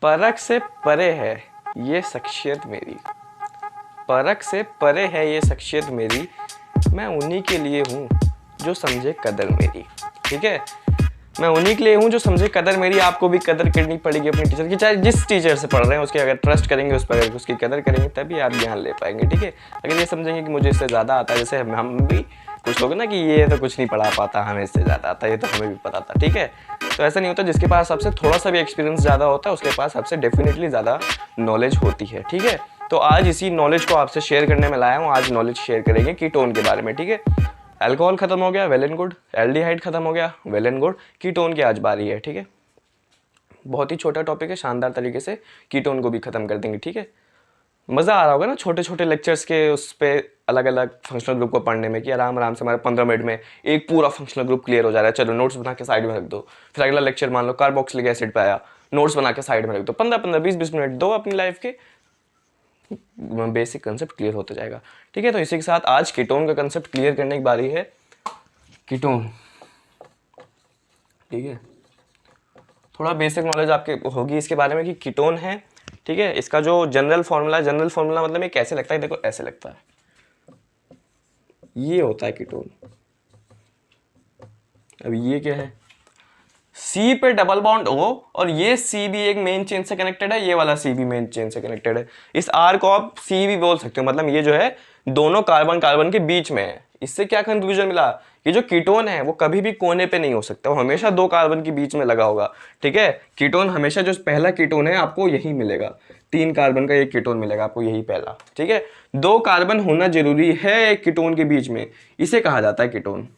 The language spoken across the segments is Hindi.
परख से परे है ये शख्सियत मेरी, परख से परे है ये शख्सियत मेरी, मैं उन्हीं के लिए हूँ जो समझे कदर मेरी। ठीक है, मैं उन्हीं के लिए हूँ जो समझे कदर मेरी। आपको भी कदर करनी पड़ेगी अपने टीचर की, चाहे जिस टीचर से पढ़ रहे हैं उसके अगर ट्रस्ट करेंगे, उस पर अगर उसकी कदर करेंगे तभी आप ज्ञान ले पाएंगे। ठीक है, अगर ये समझेंगे कि मुझे इससे ज़्यादा आता है, जैसे हम भी कुछ लोग ना कि ये तो कुछ नहीं पढ़ा पाता, हमें इससे ज़्यादा आता है, ये तो हमें भी पता था। ठीक है, तो ऐसा नहीं होता। जिसके पास सबसे थोड़ा सा भी एक्सपीरियंस ज़्यादा होता है उसके पास सबसे डेफिनेटली ज़्यादा नॉलेज होती है। ठीक है, तो आज इसी नॉलेज को आपसे शेयर करने में लाया हूँ। आज नॉलेज शेयर करेंगे कीटोन के बारे में। ठीक है, अल्कोहल खत्म हो गया, वेल एंड गुड। एल्डिहाइड खत्म हो गया, वेल एंड गुड। कीटोन की आज बारी है। ठीक है, बहुत ही छोटा टॉपिक है, शानदार तरीके से कीटोन को भी खत्म कर देंगे। ठीक है, मज़ा आ रहा होगा ना छोटे छोटे लेक्चर्स के उस पर अलग अलग फंक्शनल ग्रुप को पढ़ने में, कि आराम आराम से हमारे 15 मिनट में एक पूरा फंक्शनल ग्रुप क्लियर हो जा रहा है। चलो नोट्स बना के साइड में रख दो, फिर अगला लेक्चर मान लो कार्बोक्सिलिक एसिड पे आया, नोट्स बना के साइड में रख दो। 15-15, 20-20 मिनट दो अपनी लाइफ के, बेसिक कंसेप्ट क्लियर होता जाएगा। ठीक है, तो इसी के साथ आज कीटोन का कंसेप्ट क्लियर करने की बारी है। कीटोन, ठीक है, थोड़ा बेसिक नॉलेज आपके होगी इसके बारे में कि कीटोन है। ठीक है, इसका जो जनरल फॉर्मूला है, जनरल फॉर्मूला मतलब ये कैसे लगता है, देखो ऐसे लगता है, ये होता है कीटोन। अब ये क्या है, सी पे डबल बॉन्ड O और ये सी भी एक मेन चेन से कनेक्टेड है, ये वाला सी भी मेन चेन से कनेक्टेड है। इस R को आप सी भी बोल सकते हो, मतलब ये जो है दोनों कार्बन कार्बन के बीच में है। इससे क्या कंफ्यूजन मिला, ये जो कीटोन है वो कभी भी कोने पे नहीं हो सकता, वो हमेशा दो कार्बन के बीच में लगा होगा। ठीक है, कीटोन हमेशा जो पहला कीटोन है आपको यही मिलेगा, 3 कार्बन का एक कीटोन मिलेगा आपको, यही पहला। ठीक है, 2 कार्बन होना जरूरी है एक कीटोन के बीच में, इसे कहा जाता है कीटोन।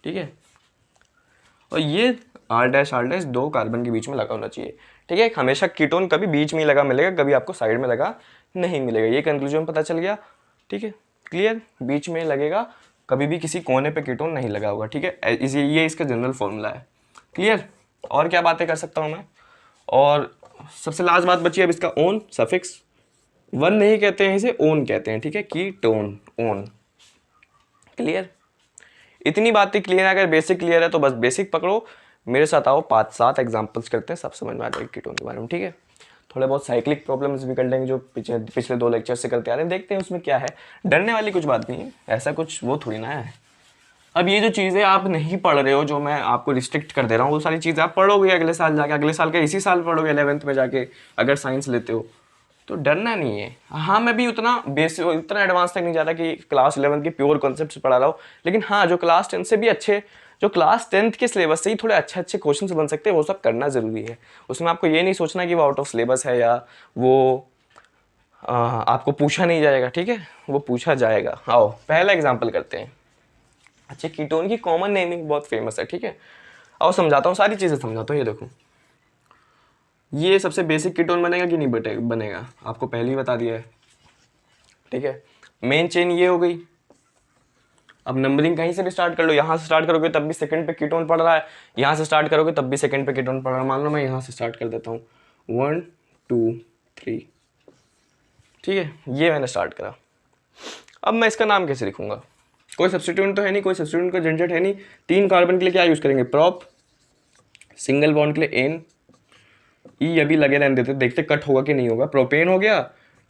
ठीक है, और ये R dash R dash 2 carbon के बीच में लगा होना चाहिए। ठीक है, हमेशा कीटोन कभी बीच में ही लगा मिलेगा, कभी आपको साइड में लगा नहीं मिलेगा। ये कंक्लूजन पता चल गया। ठीक है, क्लियर, बीच में लगेगा, कभी भी किसी कोने पे कीटोन नहीं लगा होगा। ठीक है, ये इसका जनरल फॉर्मूला है। क्लियर, और क्या बातें कर सकता हूँ मैं। और सबसे लास्ट बात बची अब इसका ओन सफिक्स, वन नहीं कहते हैं इसे, ओन कहते हैं। ठीक है, कीटोन, ओन। क्लियर, इतनी बातें क्लियर है। अगर बेसिक क्लियर है तो बस बेसिक पकड़ो, मेरे साथ आओ, 5-7 एग्जांपल्स करते हैं, सब समझ में आ जाएगा कीटोन के बारे में। ठीक है, थोड़े बहुत साइक्लिक प्रॉब्लम्स भी कर लेंगे जो पिछले 2 लेक्चर से करते आ रहे हैं, देखते हैं उसमें क्या है। डरने वाली कुछ बात नहीं है, ऐसा कुछ वो थोड़ी ना है। अब ये जो चीज़ें आप नहीं पढ़ रहे हो, जो मैं आपको रिस्ट्रिक्ट कर दे रहा हूँ, वो सारी चीज़ें आप पढ़ोगे अगले साल जाके, अगले साल के इसी साल पढ़ोगे 11th में जाके, अगर साइंस लेते हो तो डरना नहीं है। हाँ, मैं भी उतना एडवांस तक नहीं जाता कि क्लास 11 के प्योर कॉन्सेप्ट्स पढ़ा रहा हूँ, लेकिन हाँ, जो क्लास 10 से भी अच्छे, जो क्लास 10th के सिलेबस से ही थोड़े अच्छे अच्छे क्वेश्चन बन सकते हैं, वो सब करना ज़रूरी है। उसमें आपको ये नहीं सोचना कि वो आउट ऑफ सिलेबस है या वो आपको पूछा नहीं जाएगा। ठीक है, वो पूछा जाएगा। आओ पहला एग्जाम्पल करते हैं। अच्छा, कीटोन की कॉमन नेमिंग बहुत फेमस है। ठीक है, आओ समझाता हूँ, सारी चीज़ें समझाता हूँ। ये देखो, ये सबसे बेसिक कीटोन बनेगा कि नहीं बनेगा, आपको पहले ही बता दिया है। ठीक है, मेन चेन ये हो गई। अब नंबरिंग कहीं से भी स्टार्ट कर लो, यहाँ से स्टार्ट करोगे तब भी सेकंड पे कीटोन पड़ रहा है, यहाँ से स्टार्ट करोगे तब भी सेकंड पे कीटोन पड़ रहा है। मान लो मैं यहाँ से स्टार्ट कर देता हूँ, 1 2 3। ठीक है, ये मैंने स्टार्ट करा। अब मैं इसका नाम कैसे लिखूंगा, कोई सब्स्टिट्यूएंट तो है नहीं, कोई सब्स्टिट्यूएंट का झंझट है नहीं। 3 कार्बन के लिए क्या यूज़ करेंगे, प्रॉप। सिंगल बॉन्ड के लिए एन, ई अभी लगे रहने देते, देखते कट होगा कि नहीं होगा। प्रोपेन हो गया।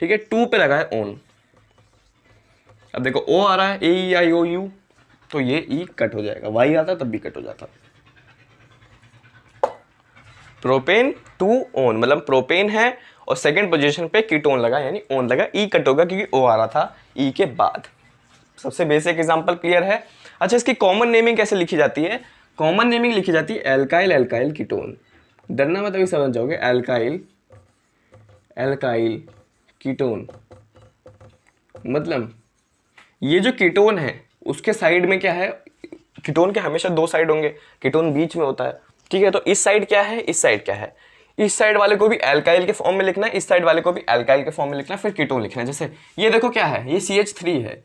ठीक है, 2 पे लगा है ओन। अब देखो ओ आ रहा है, ए ई आई ओ यू, तो ये ई कट हो जाएगा, वाई आता तब भी कट हो जाता। प्रोपेन टू ओन, मतलब प्रोपेन है और सेकंड पोजीशन पे कीटोन लगा, यानी ओन लगा, ई कट होगा क्योंकि ओ आ रहा था ई के बाद। सबसे बेसिक एग्जांपल क्लियर है। अच्छा, इसकी कॉमन नेमिंग कैसे लिखी जाती है, कॉमन नेमिंग लिखी जाती है एल्काइल एल्काइल कीटोन। डरना मत, अभी समझ जाओगे। एल्काइल एल्काइल कीटोन, मतलब ये जो कीटोन है उसके साइड में क्या है, कीटोन के हमेशा 2 साइड होंगे, कीटोन बीच में होता है। ठीक है, तो इस साइड क्या है, इस साइड क्या है, इस साइड वाले को भी एल्काइल के फॉर्म में लिखना है, इस साइड वाले को भी एल्काइल के फॉर्म में लिखना है, फिर कीटोन लिखना है। जैसे ये देखो क्या है, ये CH3 है।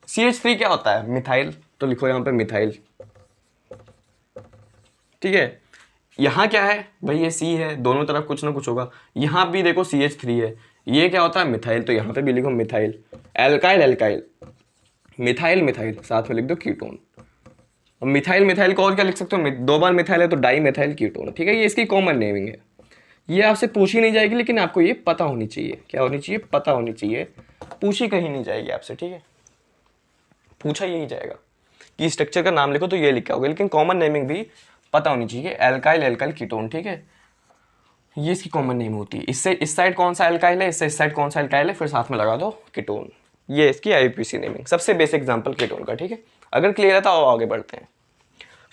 CH3 क्या होता है, मिथाइल, तो लिखो यहाँ पे मिथाइल। ठीक है, यहाँ क्या है भाई, ये C है, दोनों तरफ कुछ ना कुछ होगा। यहाँ भी देखो CH3 है, ये क्या होता है मिथाइल, तो यहाँ पे भी लिखो methyl. Alkyl alkyl, methyl methyl, साथ में लिख दो कीटोन। अब मिथाइल मिथाइल को और क्या लिख सकते हो, 2 बार मिथाइल है तो डाई मिथाइल कीटोन। ठीक है, ये इसकी कॉमन नेमिंग है। ये आपसे पूछी नहीं जाएगी, लेकिन आपको ये पता होनी चाहिए। क्या होनी चाहिए? पता होनी चाहिए। पूछी कहीं नहीं जाएगी आपसे, ठीक है, पूछा यही जाएगा कि स्ट्रक्चर का नाम लिखो तो ये लिखा होगा, लेकिन कॉमन नेमिंग भी पता होनी चाहिए। एल्काइल, एल्काइल कीटोन, ठीक है, ये इसकी कॉमन नेम होती है। इससे इस साइड कौन सा एल्काइल है, इससे इस साइड कौन सा एल्काइल है, फिर साथ में लगा दो कीटोन। ये इसकी आईयूपीएसी नेमिंग, सबसे बेसिक एग्जांपल कीटोन का, ठीक है। अगर क्लियर है तो आगे बढ़ते हैं।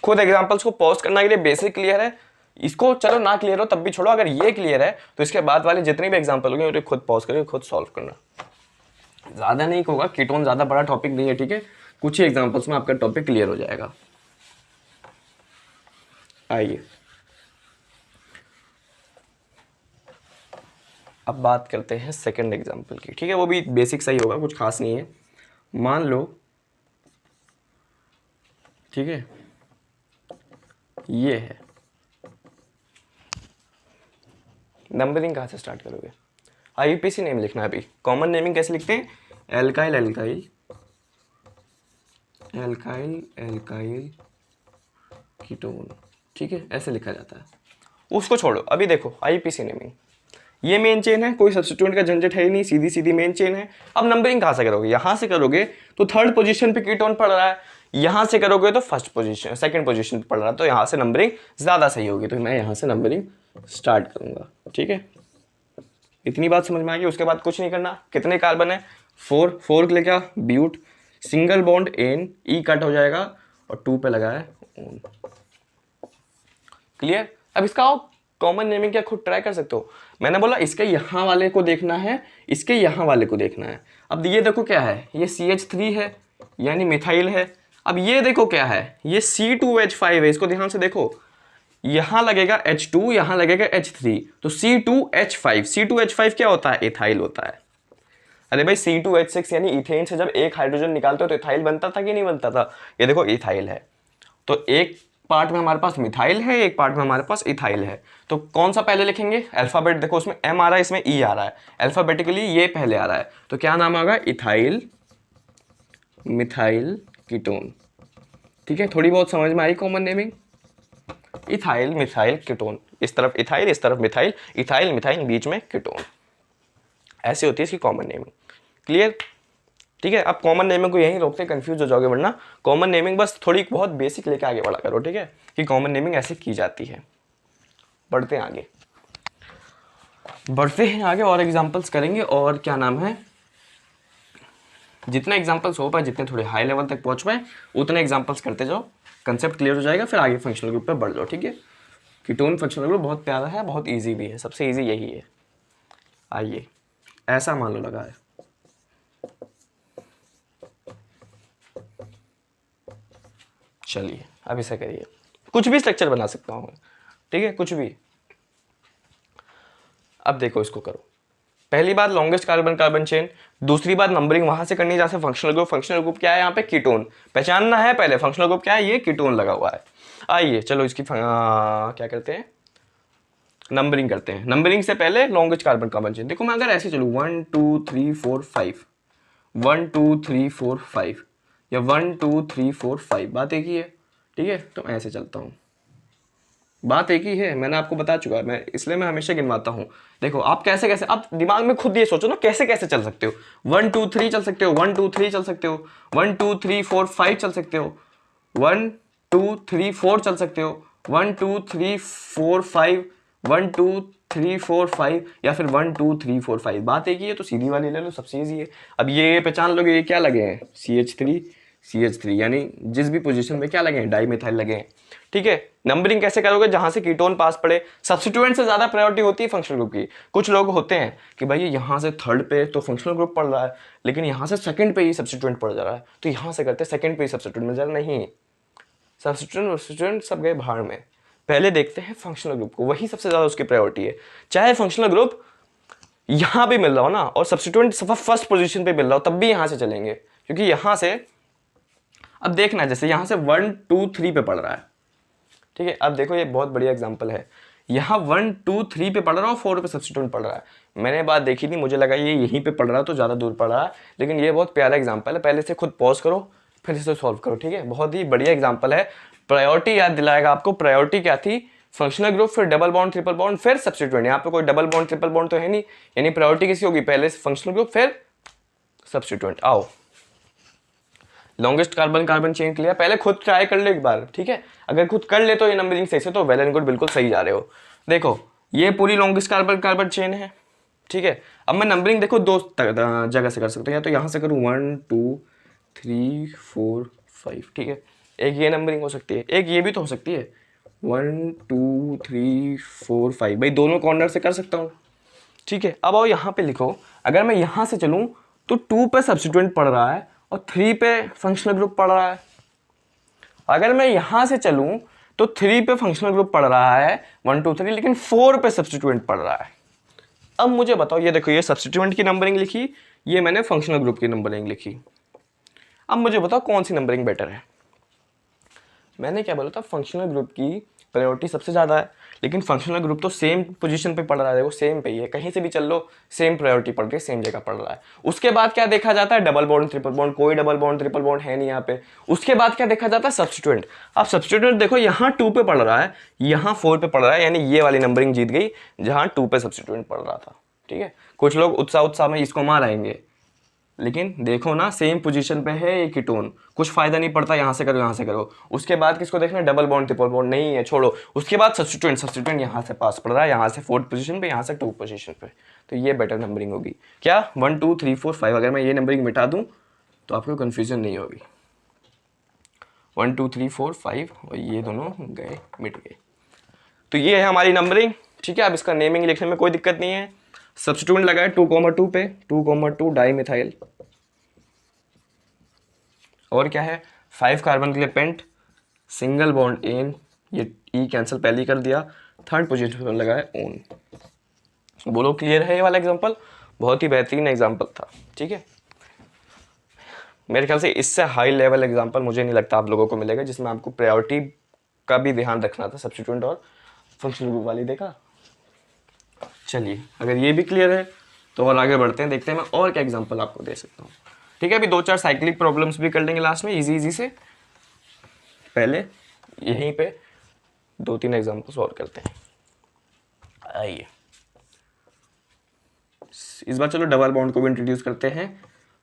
खुद एग्जांपल्स को पॉज करने के लिए बेसिक क्लियर है, इसको चलो ना क्लियर हो तब भी छोड़ो। अगर ये क्लियर है तो इसके बाद वाले जितने भी एग्जांपल होंगे उन्हें खुद पॉज करके खुद सॉल्व करना। ज़्यादा नहीं होगा, कीटोन ज़्यादा बड़ा टॉपिक नहीं है, ठीक है, कुछ ही एग्जांपल्स में आपका टॉपिक क्लियर हो जाएगा। आइए अब बात करते हैं सेकंड एग्जांपल की, ठीक है, वो भी बेसिक सही होगा, कुछ खास नहीं है। मान लो, ठीक है, ये है, नंबरिंग कहाँ से स्टार्ट करोगे? आईयूपीएसी नेम लिखना है। अभी कॉमन नेमिंग कैसे लिखते हैं? Alkyl, alkyl, alkyl, alkyl ketone, ठीक है, ऐसे लिखा जाता है। उसको छोड़ो, अभी देखो आईयूपीएसी नेमिंग, ये मेन चेन है, कोई सब्स्टिट्यूएंट का झंझट है ही नहीं, सीधी सीधी मेन चेन है। अब नंबरिंग कहाँ से करोगे? यहाँ से करोगे तो थर्ड पोजीशन पे कीटोन पड़ रहा है, यहाँ से करोगे तो फर्स्ट पोजीशन, सेकंड पोजीशन पे पड़ रहा है, तो यहाँ से नंबरिंग ज़्यादा सही होगी। तो मैं यहाँ से नंबरिंग स्टार्ट करूँगा, ठीक है, इतनी बात समझ में आ गई। उसके बाद कुछ नहीं करना। कितने कार्बन है? 4, 4 के लिए क्या? Bute, single bond ene, e cut हो जाएगा और 2 पे लगा है ओन। क्लियर? अब इसका कॉमन नेमिंग क्या खुद ट्राई कर सकते हो। मैंने बोला इसके यहाँ वाले को देखना है, इसके यहाँ वाले को देखना है। अब ये देखो क्या है, ये CH3 है यानी मिथाइल है। अब ये देखो क्या है, ये C2H5 है, इसको ध्यान से देखो, यहाँ लगेगा H2, यहाँ लगेगा H3, तो C2H5, C2H5 क्या होता है? इथाइल होता है। अरे भाई C2H6 यानी इथेन से जब एक हाइड्रोजन निकालते हो तो इथाइल बनता था कि नहीं बनता था? ये देखो इथाइल है, तो एक पार्ट में हमारे पास मिथाइल है, एक पार्ट में हमारे पास इथाइल है। तो कौन सा पहले लिखेंगे? अल्फाबेट देखो, उसमें M आ रहा है, इसमें E आ रहा है, अल्फाबेटिकली ये पहले आ रहा है, तो क्या नाम आएगा? इथाइल मिथाइल कीटोन, ठीक है। थोड़ी बहुत समझ में आई common naming? Ethyl methyl ketone, इस तरफ इथाइल, इस तरफ मिथाइल, इथाइल मिथाइल, बीच में कीटोन, ऐसी होती है इसकी कॉमन नेमिंग। क्लियर? ठीक है, आप कॉमन नेमिंग को यहीं रोकते, कंफ्यूज हो जाओगे, वरना कॉमन नेमिंग बस थोड़ी बहुत बेसिक लेके आगे बढ़ा करो, ठीक है, कि कॉमन नेमिंग ऐसे की जाती है। बढ़ते हैं आगे, बढ़ते हैं आगे और एग्जांपल्स करेंगे। और क्या नाम है, जितने एग्जांपल्स हो पाए, जितने थोड़े हाई लेवल तक पहुंच पाए, उतने एग्जांपल्स करते जाओ, कंसेप्ट क्लियर हो जाएगा, फिर आगे फंक्शनल ग्रुप पे बढ़ जाओ, ठीक है। कीटोन फंक्शनल ग्रुप बहुत प्यारा है, बहुत ईजी भी है, सबसे ईजी यही है। आइए, ऐसा मान लो लगा है, चलिए अब इसे करिए, कुछ भी स्ट्रक्चर बना सकता हूँ, ठीक है, कुछ भी। अब देखो इसको करो, पहली बात लॉन्गेस्ट कार्बन कार्बन चेन, दूसरी बात नंबरिंग वहां से करनी जहां से फंक्शनल ग्रुप। फंक्शनल ग्रुप क्या है? यहाँ पे कीटोन पहचानना है पहले, फंक्शनल ग्रुप क्या है? ये कीटोन लगा हुआ है। आइए चलो इसकी क्या करते हैं, नंबरिंग करते हैं। नंबरिंग से पहले लॉन्गेस्ट कार्बन कार्बन चेन, देखो मैं अगर ऐसे चलूँ 1 2 3 4 5, 1 2 3 4 5 या 1 2 3 4 5, बात एक ही है, ठीक है। तो मैं ऐसे चलता हूँ, बात एक ही है, मैंने आपको बता चुका है, मैं इसलिए मैं हमेशा गिनवाता हूँ। देखो आप कैसे कैसे, आप दिमाग में खुद ये सोचो ना, कैसे कैसे चल सकते हो। 1 2 3 चल सकते हो, 1 2 3 चल सकते हो, 1 2 3 4 5 चल सकते हो, 1 2 3 4 चल सकते हो, 1 2 3 4 5, 1 2 3 4 5 या फिर 1 2 3 4 5, बात एक ही है। तो सीधी वाली ले लो, सबसे ईजी है। अब ये पहचान लोगे ये क्या लगे हैं? CH3 यानी जिस भी पोजीशन में क्या लगे हैं? डाई मिथाइल लगे हैं, ठीक है। नंबरिंग कैसे करोगे? जहां से कीटोन पास पड़े, सब्स्टिट्यूएंट से ज्यादा प्रायोरिटी होती है फंक्शनल ग्रुप की। कुछ लोग होते हैं कि भाई यहाँ से थर्ड पे तो फंक्शनल ग्रुप पड़ रहा है, लेकिन यहाँ से सेकंड पे ही सब्स्टिट्यूएंट पड़ जा रहा है, तो यहाँ से करते सेकंड पे ही सब्स्टिट्यूएंट मिल जा रहा। नहीं, सब्स्टिट्यूएंट सब गए भाड़ में, पहले देखते हैं फंक्शनल ग्रुप को, वही सबसे ज्यादा उसकी प्रायोरिटी है। चाहे फंक्शनल ग्रुप यहाँ भी मिल रहा हो ना और सब्स्टिट्यूएंट फर्स्ट पोजीशन पे मिल रहा हो, तब भी यहाँ से चलेंगे, क्योंकि यहाँ से अब देखना, जैसे यहाँ से 1 2 3 पे पड़ रहा है, ठीक है। अब देखो ये बहुत बढ़िया एग्जांपल है, यहाँ 1 2 3 पे पढ़ रहा हूँ, 4 पे सब्स्टिट्यूएंट पढ़ रहा है। मैंने बात देखी थी, मुझे लगा ये यहीं पे पढ़ रहा है तो ज़्यादा दूर पढ़ रहा है, लेकिन ये बहुत प्यारा एग्जांपल है। पहले से खुद पॉज करो, फिर इसे सॉल्व करो, ठीक है। बहुत ही बढ़िया एग्जांपल है, प्रायोरिटी याद दिलाएगा आपको। प्रायोरिटी क्या थी? फंक्शनल ग्रुप, फिर डबल बॉन्ड ट्रिपल बॉन्ड, फिर सब्स्टिट्यूएंट। यहाँ पे कोई डबल बॉन्ड ट्रिपल बॉन्ड तो है नहीं, यानी प्रायोरिटी किसी होगी, पहले फंक्शनल ग्रुप फिर सब्स्टिट्यूएंट। आओ लॉन्गेस्ट कार्बन कार्बन चेन के लिए पहले खुद ट्राई कर लो एक बार, ठीक है। अगर खुद कर ले तो ये नंबरिंग सही से, तो वेल एंड गुड, बिल्कुल सही जा रहे हो। देखो ये पूरी लॉन्गेस्ट कार्बन कार्बन चेन है, ठीक है। अब मैं नंबरिंग देखो दो जगह से कर सकता हूँ, या तो यहाँ से करूँ 1 2 3 4 5, ठीक है। एक ये नंबरिंग हो सकती है, एक ये भी तो हो सकती है 1 2 3 4 5, भाई दोनों कॉर्नर से कर सकता हूँ, ठीक है। अब आओ यहाँ पे लिखो, अगर मैं यहाँ से चलूँ तो 2 पे सब्स्टिट्यूएंट पड़ रहा है और 3 पे फंक्शनल ग्रुप पड़ रहा है। अगर मैं यहाँ से चलूँ तो 3 पे फंक्शनल ग्रुप पड़ रहा है 1 2 3, लेकिन 4 पे सब्स्टिट्यूएंट पड़ रहा है। अब मुझे बताओ, ये देखो ये सब्स्टिट्यूएंट की नंबरिंग लिखी, ये मैंने फंक्शनल ग्रुप की नंबरिंग लिखी। अब मुझे बताओ कौन सी नंबरिंग बेटर है। मैंने क्या बोला था, फंक्शनल ग्रुप की प्रायोरिटी सबसे ज़्यादा है, लेकिन फंक्शनल ग्रुप तो सेम पोजीशन पे पड़ रहा है, देखो सेम पे ही है, कहीं से भी चल लो सेम प्रायोरिटी पड़ रही है, सेम जगह पड़ रहा है। उसके बाद क्या देखा जाता है, डबल बॉन्ड ट्रिपल बॉन्ड, कोई डबल बॉन्ड ट्रिपल बॉन्ड है नहीं यहाँ पे। उसके बाद क्या देखा जाता है, सब्स्टिट्यूएंट। अब सब्स्टिट्यूएंट देखो यहाँ 2 पे पड़ रहा है, यहाँ 4 पे पड़ रहा है, यानी ये वाली नंबरिंग जीत गई जहाँ 2 पे सब्स्टिट्यूएंट पड़ रहा था, ठीक है। कुछ लोग उत्साह में इसको मार आएंगे, लेकिन देखो ना सेम पोजीशन पे है ये कीटोन, कुछ फायदा नहीं पड़ता यहाँ से करो यहाँ से करो। उसके बाद किसको देखना, डबल बॉन्ड ट्रिपल बॉन्ड नहीं है, छोड़ो। उसके बाद सब्स्टिट्यूएंट यहाँ से पास पड़ रहा है, यहाँ से 4th पोजीशन पे, यहाँ से 2 पोजीशन पे, तो ये बेटर नंबरिंग होगी। क्या 1 2 3 4 5, अगर मैं ये नंबरिंग मिटा दूँ तो आपको कन्फ्यूजन नहीं होगी। 1 2 3 4 5 और ये दोनों गए, मिट गए। तो ये है हमारी नंबरिंग, ठीक है। अब इसका नेमिंग लिखने में कोई दिक्कत नहीं है। सब्स्टिट्यूएंट लगाए 2,2 पे, 2,2 डाई मिथाइल, और क्या है 5 कार्बन के लिए पेंट, सिंगल बॉन्ड एन, ये ई कैंसिल पहले ही कर दिया, 3rd पोजीशन पर लगाए ओन। बोलो क्लियर है ये वाला एग्जांपल, बहुत ही बेहतरीन एग्जांपल था, ठीक है। मेरे ख्याल से इससे हाई लेवल एग्जांपल मुझे नहीं लगता आप लोगों को मिलेगा, जिसमें आपको प्रायोरिटी का भी ध्यान रखना था, सब्स्टिट्यूएंट और फंक्शनल ग्रुप वाली। देखा, चलिए अगर ये भी क्लियर है तो और आगे बढ़ते हैं, देखते हैं मैं और क्या एग्जांपल आपको दे सकता हूँ, ठीक है। अभी 2-4 साइक्लिक प्रॉब्लम्स भी कर लेंगे लास्ट में, इजी से। पहले यहीं पे 2-3 एग्जांपल सॉल्व करते हैं। आइए इस बार चलो डबल बॉन्ड को भी इंट्रोड्यूस करते हैं,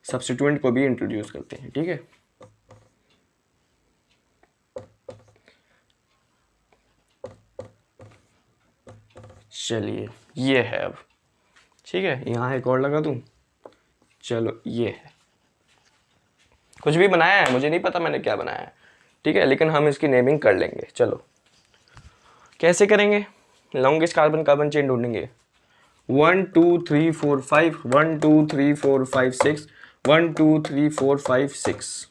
सब्स्टिट्यूएंट को भी इंट्रोड्यूस करते हैं, ठीक है। चलिए ये है अब, ठीक है। यहाँ एक और लगा दूं, चलो ये है, कुछ भी बनाया है मुझे नहीं पता मैंने क्या बनाया है, ठीक है, लेकिन हम इसकी नेमिंग कर लेंगे। चलो कैसे करेंगे, लॉन्गेस्ट कार्बन कार्बन चेन ढूंढेंगे। 1 2 3 4 5, 1 2 3 4 5 6, 1 2 3 4 5 6,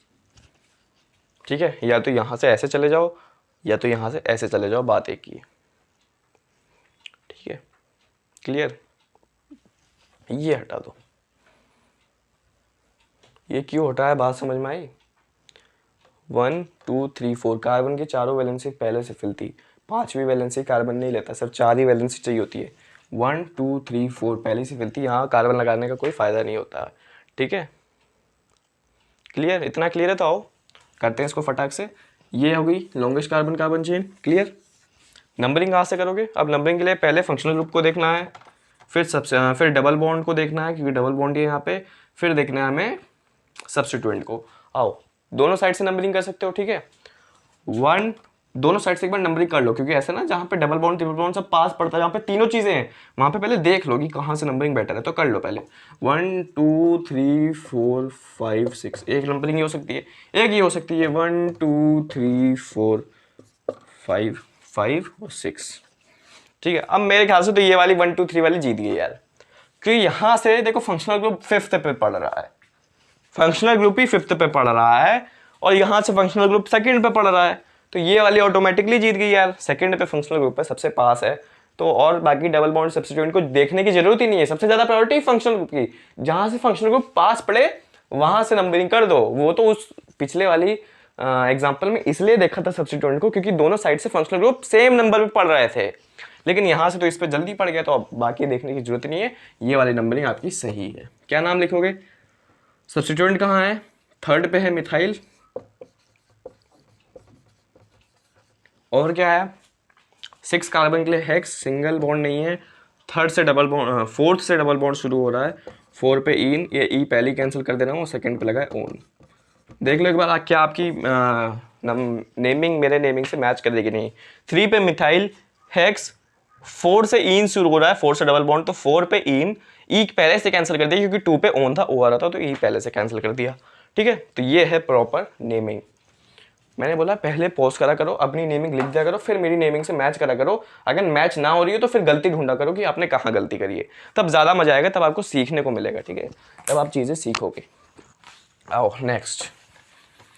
ठीक है। या तो यहाँ से ऐसे चले जाओ या तो यहाँ से ऐसे चले जाओ, बात एक ही है, ठीक है। क्लियर, ये हटा दो, ये क्यों हटा है बात समझ में आई। 1 2 3 4 कार्बन की चारों वैलेंसी पहले से फिल थी, 5वीं वैलेंसी कार्बन नहीं लेता, सिर्फ 4 ही वैलेंसी चाहिए होती है। 1 2 3 4 पहले से फिल थी, यहाँ कार्बन लगाने का कोई फायदा नहीं होता, ठीक है। क्लियर, इतना क्लियर है तो आओ करते हैं इसको फटाक से। ये हो गई longest carbon carbon chain, clear. Numbering कहाँ से करोगे, अब नंबरिंग के लिए पहले फंक्शनल ग्रुप को देखना है, फिर डबल बॉन्ड को देखना है क्योंकि डबल बॉन्ड है यहाँ पे, फिर देखना है हमें सब्स्टिट्यूएंट को। आओ दोनों साइड से नंबरिंग कर सकते हो, ठीक है। 1 दोनों साइड से एक बार नंबरिंग कर लो, क्योंकि ऐसा ना जहाँ पे डबल बॉन्ड ट्रिपल बॉन्ड सब पास पड़ता है, जहाँ पे तीनों चीज़ें हैं वहाँ पे पहले देख लो कि कहाँ से नंबरिंग बेटर है, तो कर लो पहले। 1 2 3 4 5 6, एक नंबरिंग ये हो सकती है, एक ये हो सकती है 1 2 3 4 5 5 और 6, ठीक है। अब मेरे ख्याल से तो ये वाली 1 2 3 वाली जीत गई यार, क्योंकि यहाँ से देखो फंक्शनल ग्रुप 5th पे पढ़ रहा है, फंक्शनल ग्रुप ही 5th पे पढ़ रहा है, और यहाँ से फंक्शनल ग्रुप 2nd पे पढ़ रहा है, तो ये वाली ऑटोमेटिकली जीत गई यार, 2nd पे फंक्शनल ग्रुप पे सबसे पास है, तो और बाकी डबल बॉन्ड सब्स्टिट्यूएंट को देखने की जरूरत ही नहीं है, सबसे ज्यादा प्रायोरिटी फंक्शनल ग्रुप की, जहां से फंक्शनल ग्रुप पास पड़े वहां से नंबरिंग कर दो। वो तो उस पिछले वाली एग्जाम्पल में इसलिए देखा था सब्स्टिट्यूएंट को क्योंकि दोनों साइड से फंक्शनल ग्रुप सेम नंबर पे पढ़ रहे थे, लेकिन यहाँ से तो इस पर जल्दी पड़ गया, तो अब बाकी देखने की जरूरत नहीं है, ये वाली नंबरिंग आपकी सही है। क्या नाम लिखोगे, सब्स्टिट्यूएंट कहाँ है, 3rd पे है मिथाइल, और क्या है 6 कार्बन के लिए हेक्स सिंगल बॉन्ड नहीं है, थर्ड से डबल बॉन्ड, फोर्थ से डबल बॉन्ड शुरू हो रहा है, 4 पे इन, ये ई पहले कैंसिल कर दे रहा हूँ, सेकंड पे लगा है ओन। देख लो एक बार क्या आपकी नेमिंग मेरे नेमिंग से मैच कर देगी नहीं। 3 पे मिथाइल हेक्स, 4 से इन शुरू हो रहा है, 4 से डबल बॉन्ड, तो 4 पे इन, ई पहले से कैंसिल कर दिया क्योंकि 2 पे ओन था, ओ आ रहा था, तो ई पहले से कैंसिल कर दिया। ठीक है, तो ये है प्रॉपर नेमिंग। मैंने बोला पहले पॉज करा करो, अपनी नेमिंग लिख दिया करो, फिर मेरी नेमिंग से मैच करा करो। अगर मैच ना हो रही है तो फिर गलती ढूंढा करो कि आपने कहाँ गलती करी है, तब ज़्यादा मजा आएगा, तब आपको सीखने को मिलेगा। ठीक है, तब आप चीज़ें सीखोगे। आओ नेक्स्ट।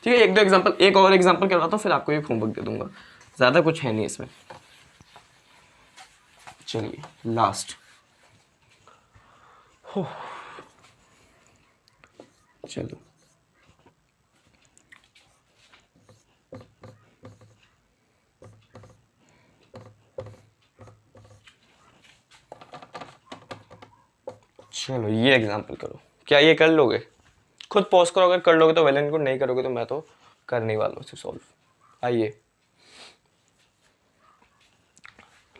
ठीक है, एक दो एग्जांपल, एक और एग्जांपल करवाता हूँ, फिर आपको एक होमवर्क दे दूंगा, ज़्यादा कुछ है नहीं इसमें। चलिए लास्ट। चलो चलो ये एग्जांपल करो, क्या ये कर लोगे? खुद पॉज करो, अगर कर लोगे तो वेल एंड गुड, नहीं करोगे तो मैं तो करने वाला हूँ सॉल्व। आइए,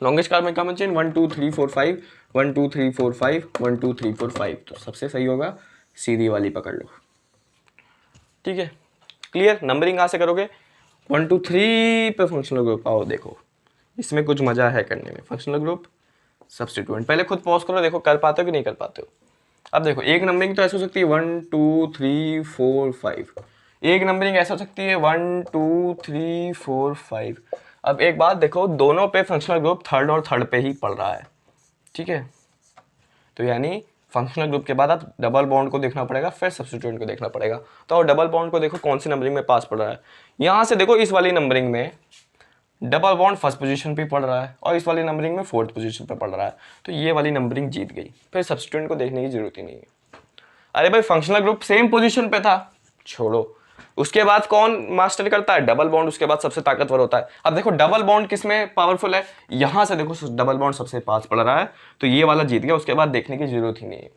लॉन्गेस्ट कार्बन कॉमन चेन 1 2 3 4 5, 1 2 3 4 5, 1 2 3 4 5, तो सबसे सही होगा सीधी वाली पकड़ लो। ठीक है, क्लियर। नंबरिंग कहाँ से करोगे? 1 2 3 पे फंक्शनल ग्रुप। आओ देखो, इसमें कुछ मजा है करने में। फंक्शनल ग्रुप सब्स्टिट्यूएंट, पहले खुद पॉज करो, देखो कर पाते हो कि नहीं कर पाते हो। अब देखो एक नंबरिंग तो ऐसे हो सकती है 1 2 3 4 5, एक नंबरिंग ऐसा हो सकती है 1 2 3 4 5। अब एक बात देखो, दोनों पे फंक्शनल ग्रुप थर्ड और थर्ड पे ही पड़ रहा है। ठीक है, तो यानी फंक्शनल ग्रुप के बाद आप डबल बॉन्ड को देखना पड़ेगा, फिर सब्स्टिट्यूएंट को देखना पड़ेगा। तो डबल बॉन्ड को देखो कौन सी नंबरिंग में पास पड़ रहा है। यहाँ से देखो इस वाली नंबरिंग में डबल बॉन्ड फर्स्ट पोजीशन पे पड़ रहा है और इस वाली नंबरिंग में फोर्थ पोजीशन पे पड़ रहा है, तो ये वाली नंबरिंग जीत गई, फिर सब्स्टिट्यूएंट को देखने की जरूरत ही नहीं है। अरे भाई फंक्शनल ग्रुप सेम पोजीशन पे था, छोड़ो। उसके बाद कौन मास्टर करता है? डबल बॉन्ड उसके बाद सबसे ताकतवर होता है। अब देखो डबल बॉन्ड किसमें पावरफुल है, यहां से देखो डबल बॉन्ड सबसे पास पड़ रहा है, तो ये वाला जीत गया, उसके बाद देखने की जरूरत ही नहीं है।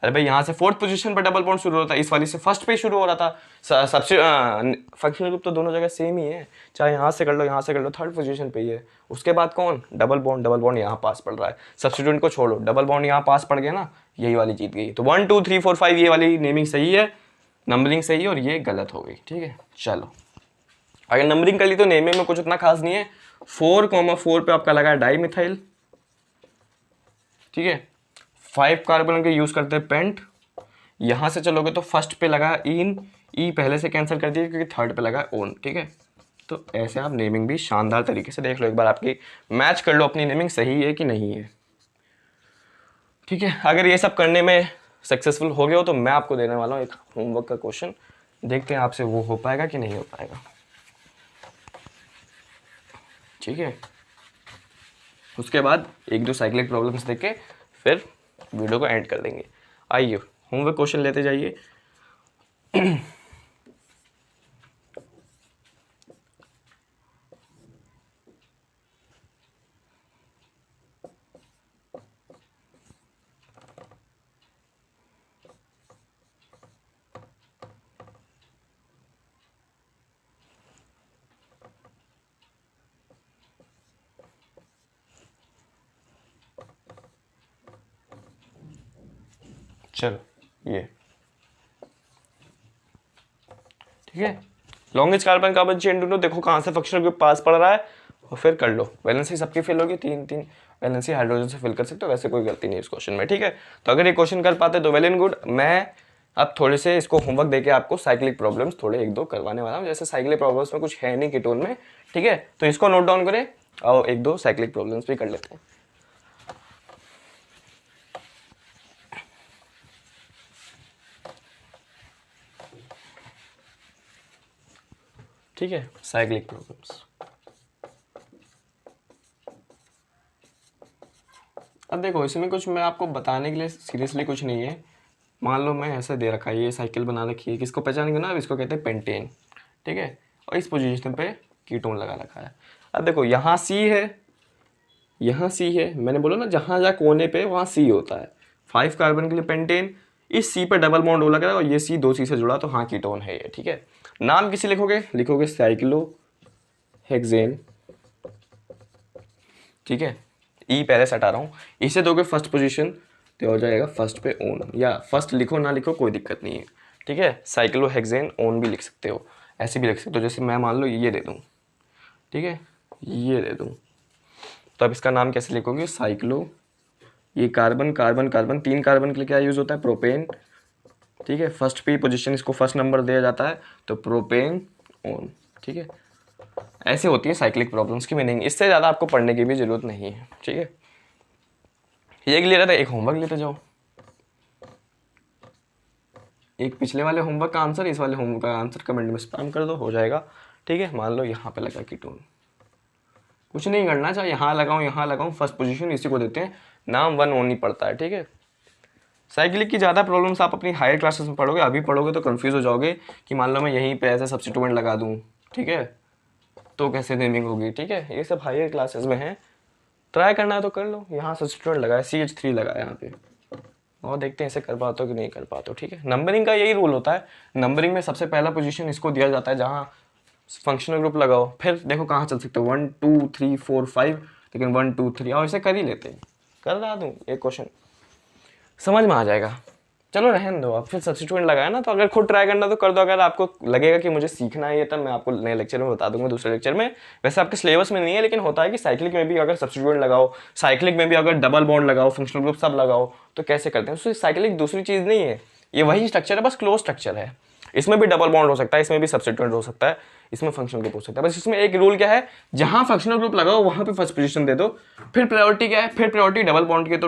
अरे भाई यहाँ से फोर्थ पोजीशन पर डबल बॉन्ड शुरू होता है, इस वाली से फर्स्ट पे शुरू हो रहा था। सबसे फंक्शनल ग्रुप तो दोनों जगह सेम ही है, चाहे यहाँ से कर लो यहाँ से कर लो, थर्ड पोजीशन पे ही है। उसके बाद कौन? डबल बॉन्ड यहाँ पास पड़ रहा है, सब्स्टिट्यूएंट को छोड़ो, डबल बॉन्ड यहाँ पास पड़ गया ना, यही वाली जीत गई। तो 1 2 3 4 5 ये वाली नेमिंग सही है, नंबरिंग सही है, और ये गलत हो गई। ठीक है, चलो अगर नंबरिंग कर ली तो नेमिंग में कुछ उतना खास नहीं है। 4,4 पे आपका लगा है डाई मिथाइल। ठीक है, 5 कार्बन के यूज करते हैं पेंट। यहां से चलोगे तो फर्स्ट पे लगा इन, ई पहले से कैंसिल कर दिया क्योंकि थर्ड पे लगा ओन। ठीक है, तो ऐसे आप नेमिंग भी शानदार तरीके से देख लो, एक बार आपकी मैच कर लो अपनी नेमिंग सही है कि नहीं है। ठीक है, अगर ये सब करने में सक्सेसफुल हो गए हो तो मैं आपको देने वाला हूँ एक होमवर्क का क्वेश्चन, देखते हैं आपसे वो हो पाएगा कि नहीं हो पाएगा। ठीक है, उसके बाद एक दो साइक्लिक प्रॉब्लम्स देख के फिर वीडियो को एंड कर देंगे। आइए होमवर्क क्वेश्चन लेते जाइए। चलो ये ठीक है, लॉन्गेस्ट कार्बन कार्बन चेन ढूंढो, देखो कहाँ से फंक्शनल ग्रुप पास पड़ रहा है और फिर कर लो। वैलेंसी सबकी फिल होगी, 3 वैलेंसी हाइड्रोजन से फिल कर सकते हो, वैसे कोई गलती नहीं इस क्वेश्चन में। ठीक है, तो अगर ये क्वेश्चन कर पाते तो वेल एंड गुड। मैं अब थोड़े से इसको होमवर्क देके आपको साइक्लिक प्रॉब्लम्स थोड़े एक दो करवाने वाला हूँ, जैसे साइक्लिक प्रॉब्लम्स में कुछ है नहीं कीटोन में। ठीक है, तो इसको नोट डाउन करें और एक दो साइक्लिक प्रॉब्लम्स भी कर लेते हैं। ठीक है, साइक्लिक प्रॉब्लम्स। अब देखो इसमें कुछ मैं आपको बताने के लिए सीरियसली कुछ नहीं है। मान लो मैं ऐसा दे रखा है, ये साइकिल बना रखी है, किसको पहचानेंगे ना, अब इसको कहते हैं पेंटेन। ठीक है, और इस पोजीशन पे कीटोन लगा रखा है। अब देखो यहाँ सी है, यहाँ सी है, मैंने बोला ना जहाँ जहाँ कोने पे वहाँ सी होता है। 5 कार्बन के लिए पेंटेन, इस सी पे डबल बॉन्ड लगा है और ये सी 2 सी से जुड़ा, तो हाँ कीटोन है ये। ठीक है, नाम किसी लिखोगे, लिखोगे साइक्लो हेक्सेन ठीक है, ई पहले से हटा रहा हूँ, इसे दोगे फर्स्ट पोजीशन तो हो जाएगा फर्स्ट पे ओन, या फर्स्ट लिखो ना लिखो कोई दिक्कत नहीं है, ठीक है। साइक्लोहेक्सेन ओन भी लिख सकते हो, ऐसे भी लिख सकते हो, जैसे मैं मान लो ये दे दूँ, ठीक है, ये दे दूँ, तो अब इसका नाम कैसे लिखोगे, साइक्लो, ये कार्बन कार्बन कार्बन, 3 कार्बन के लिए क्या यूज़ होता है, प्रोपेन, ठीक है। फर्स्ट पे पोजीशन इसको फर्स्ट नंबर दिया जाता है तो प्रोपेन ओन, ठीक है। ऐसे होती है साइक्लिक प्रॉब्लम्स की मीनिंग, इससे ज़्यादा आपको पढ़ने की भी जरूरत नहीं है, ठीक है। ये क्लियर है, तो एक होमवर्क लेते जाओ, एक पिछले वाले होमवर्क का आंसर, इस वाले होमवर्क का आंसर कमेंट में स्पैम कर दो, हो जाएगा, ठीक है। मान लो यहाँ पे लगा कीटोन, कुछ नहीं करना, चाहे यहाँ लगाऊँ, फर्स्ट पोजीशन इसी को देते हैं, नाम 1 ओन ही पड़ता है, ठीक है। साइक्लिक की ज़्यादा प्रॉब्लम्स आप अपनी हायर क्लासेस में पढ़ोगे, अभी पढ़ोगे तो कंफ्यूज हो जाओगे कि मान लो मैं यहीं पे ऐसे सब्स्टिट्यूएंट लगा दूँ, ठीक है, तो कैसे नेमिंग होगी, ठीक है। ये सब हायर क्लासेस में है, ट्राई करना है तो कर लो। यहाँ सब्स्टिट्यूएंट लगाया, CH3 लगाया यहाँ पे, और देखते हैं ऐसे कर पाते हो कि नहीं कर पाते हो, ठीक है। नंबरिंग का यही रूल होता है, नंबरिंग में सबसे पहला पोजीशन इसको दिया जाता है जहाँ फंक्शनल ग्रुप लगाओ, फिर देखो कहाँ चल सकते हो, 1 2 3 4 5, लेकिन 1 2 3 और ऐसे कर ही लेते हैं। कर रहा दूँ एक क्वेश्चन, समझ में आ जाएगा। चलो रहने दो, अब फिर सब्स्टिट्यूएंट लगाया ना, तो अगर खुद ट्राई करना तो कर दो, अगर आपको लगेगा कि मुझे सीखना है ये, तब मैं आपको नए लेक्चर में बता दूंगा, दूसरे लेक्चर में। वैसे आपके सिलेबस में नहीं है, लेकिन होता है कि साइक्लिक में भी अगर सब्स्टिट्यूएंट लगाओ, साइक्लिक में भी अगर डबल बॉन्ड लगाओ, फंक्शनल ग्रुप सब लगाओ, तो कैसे करते हैं। साइक्लिक दूसरी चीज़ नहीं है, ये वही स्ट्रक्चर है, बस क्लोज स्ट्रक्चर है। इसमें भी डबल बॉन्ड हो सकता है, इसमें भी सब्स्टिट्यूएंट हो सकता है, इसमें फंक्शनल ग्रुप हो सकता है। बस इसमें एक रूल क्या है, जहां फंक्शनल ग्रुप लगाओ वहां पे फर्स्ट पोजीशन दे दो। फिर प्रायोरिटी क्या है, फिर प्रायोरिटी डबल बॉन्ड की, तो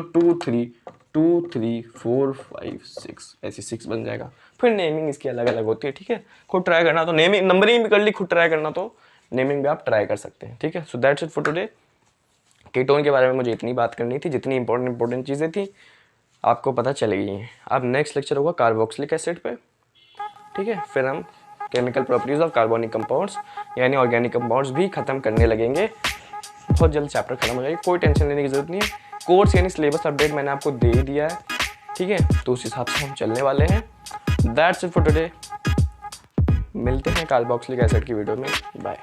2 3 4 5 6, ऐसे 6 बन जाएगा। फिर नेमिंग इसकी अलग अलग होती है, ठीक है। खुद ट्राई करना तो नेमिंग, नंबरिंग भी कर ली, खुद ट्राई करना तो नेमिंग भी आप ट्राई कर सकते हैं, ठीक है। So that's it for today. Ketone के बारे में मुझे इतनी बात करनी थी, जितनी इंपॉर्टेंट चीज़ें थी आपको पता चल गई हैं। अब नेक्स्ट लेक्चर होगा कार्बोक्सिलिक एसिड पे, ठीक है। फिर हम chemical properties of carbonic compounds यानी ऑर्गेनिक कंपाउंड्स भी खत्म करने लगेंगे। बहुत जल्द चैप्टर खत्म हो जाएगी, कोई टेंशन लेने की जरूरत नहीं है। कोर्स यानी सिलेबस अपडेट मैंने आपको दे दिया है, ठीक है, तो उस हिसाब से हम चलने वाले हैं। दैट्स इट फॉर टुडे, मिलते हैं कार्बोक्सिलिक एसिड की वीडियो में, बाय।